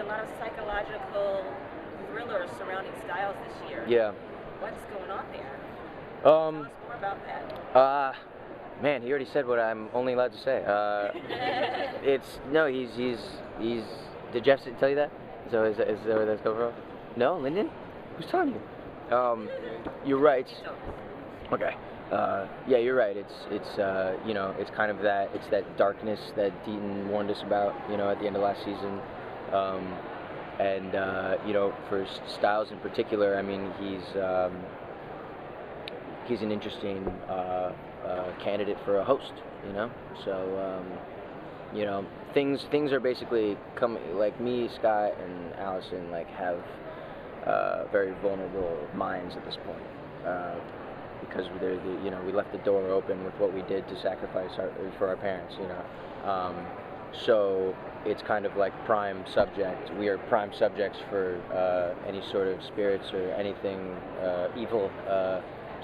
a lot of psychological thrillers surrounding Stiles this year. Yeah. What's going on there? Tell us more about that. Man, he already said what I'm only allowed to say. He's. Did Jeff tell you that? Is that where that's coming from? No, Lyndon? Who's telling you? You're right. Okay. Yeah, you're right. It's it's kind of that darkness that Deaton warned us about, at the end of last season. For Stiles in particular, I mean, he's an interesting candidate for a host, So, things are basically coming. Like me, Scott, and Allison have very vulnerable minds at this point. Because we left the door open with what we did to sacrifice for our parents, So it's kind of like prime subject. We are prime subjects for any sort of spirits or anything evil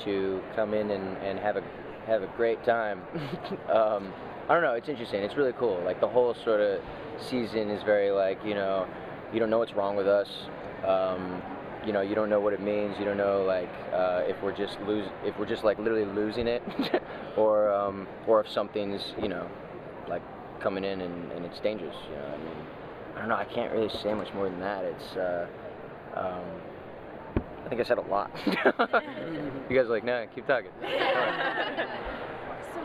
to come in and have a great time. I don't know. It's interesting. It's really cool. Like the whole sort of season is very you don't know what's wrong with us. You don't know what it means. You don't know if we're just literally losing it, or if something's coming in and it's dangerous. I mean, I don't know. I can't really say much more than that. It's I think I said a lot. You guys are like, no, keep talking. So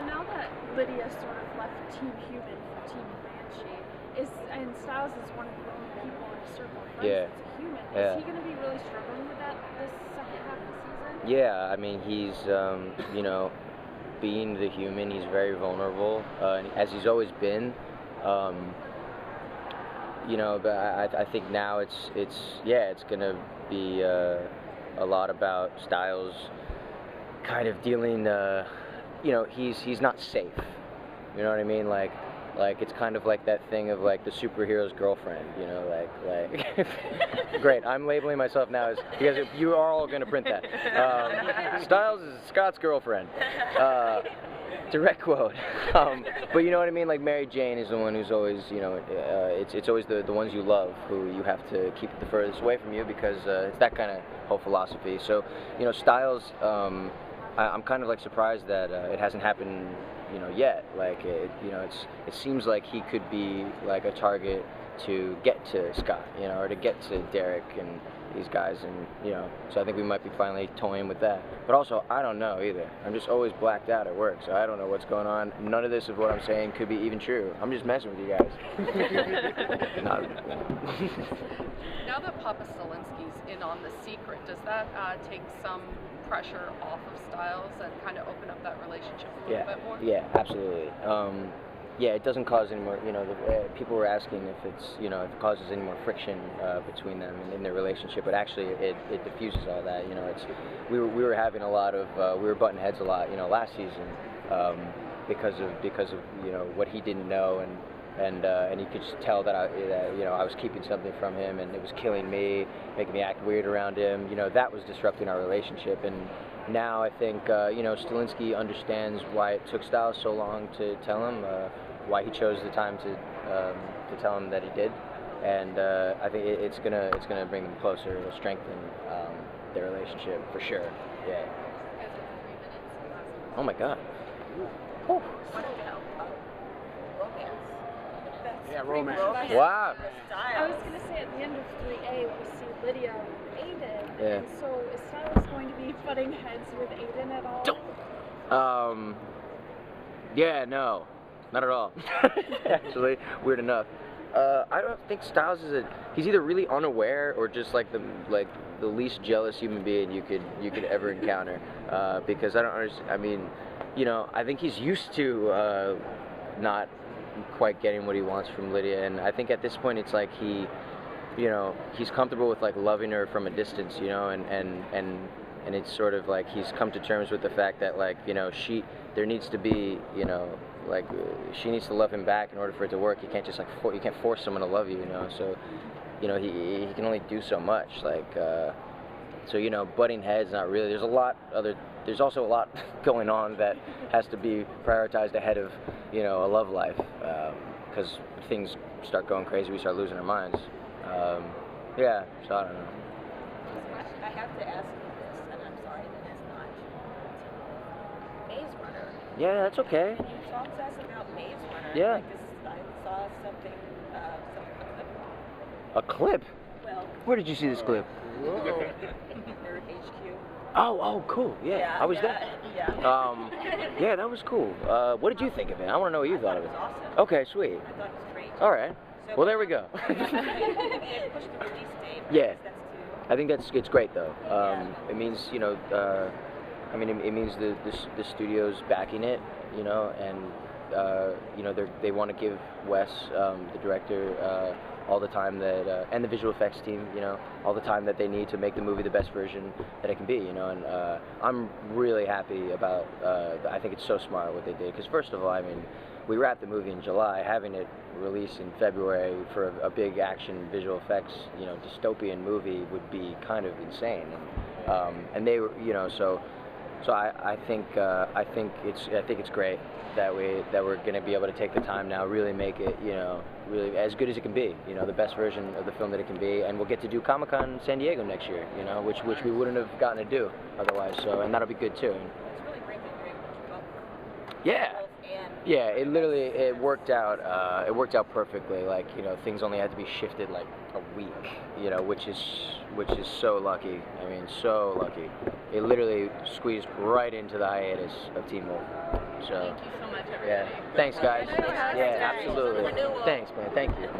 now that Lydia sort of left Team Human for Team Banshee, and Stiles is one of the only people in a circle of friends that's a human. Yeah. Is he going to be really struggling with that this second half of the season? Yeah, I mean, he's, being the human, he's very vulnerable, as he's always been. But I think now it's going to be a lot about Stiles kind of dealing, he's not safe. You know what I mean? Like it's kind of like that thing of the superhero's girlfriend, Great, I'm labeling myself now as, because you are all going to print that. Stiles is Scott's girlfriend. Direct quote. But you know what I mean? Like Mary Jane is the one who's always, it's always the ones you love who you have to keep the furthest away from you, because it's that kind of whole philosophy. So, Stiles, I'm kind of surprised that it hasn't happened, yet. It seems like he could be a target to get to Scott, or to get to Derek and these guys, and so I think we might be finally toying with that. But also, I don't know either. I'm just always blacked out at work, so I don't know what's going on. None of this of what I'm saying could be even true. I'm just messing with you guys. Now that Papa Stilinski's in on The Secret, does that take some pressure off of Stiles and kind of open up that relationship a little bit more? Yeah, absolutely. Yeah, it doesn't cause any more, people were asking if it's, if it causes any more friction between them and in their relationship, but actually it diffuses all that. We were having a lot of, we were butting heads a lot, last season, because of what he didn't know, and you could just tell that I was keeping something from him, and it was killing me, making me act weird around him. That was disrupting our relationship. And now I think Stilinski understands why it took Stiles so long to tell him, why he chose the time to tell him that he did, and I think it's gonna bring them closer. It'll strengthen their relationship for sure. Yeah. Oh my God. Oh. Yeah, romance. Wow. I was going to say at the end of 3A we see Lydia with Aiden. Yeah. And so is Stiles going to be butting heads with Aiden at all? Yeah, no. Not at all. Actually, weird enough. I don't think Stiles he's either really unaware or just the least jealous human being you could ever encounter. Because I don't understand. I mean, I think he's used to not quite getting what he wants from Lydia, and I think at this point it's he's comfortable with loving her from a distance, and it's sort of he's come to terms with the fact that there needs to be she needs to love him back in order for it to work. You can't just you can't force someone to love you, so he can only do so much. So butting heads, not really. There's also a lot going on that has to be prioritized ahead of a love life, because things start going crazy, we start losing our minds. Yeah, so I don't know. I have to ask you this, and I'm sorry that it's not Maze Runner. Yeah, that's okay. Can you talk to us about Maze Runner? Yeah. Like this, I saw something, A clip? well, Where did you see this clip? Nerd HQ. Oh, cool. Yeah, I was there. Yeah. Yeah, that was cool. What did you think of it? I want to know what you thought of It it. was awesome. Okay, sweet. I thought it was great. All right. So, Well, there we go. They pushed the release date. Yeah. That's too. I think it's great though. Yeah. It means I mean it means the studio's backing it, and they want to give Wes, the director, all the time that and the visual effects team, all the time that they need to make the movie the best version that it can be, and I'm really happy about. I think it's so smart what they did because first of all, I mean, we wrapped the movie in July, having it released in February for a big action visual effects, dystopian movie would be kind of insane, and they were, so I think it's great that we're going to be able to take the time now, really make it, really as good as it can be, the best version of the film that it can be, and we'll get to do Comic-Con San Diego next year, which we wouldn't have gotten to do otherwise. So, and that'll be good too. It's really great that you're able to both. Yeah. Both and. Yeah, it worked out. It worked out perfectly. Like, things only had to be shifted like a week. Which is so lucky. I mean, so lucky. It literally squeezed right into the hiatus of Teen Wolf. So. Thank you so much, everybody. Yeah. Thanks, guys. Thanks. Yeah, absolutely. Thanks, man. Thank you.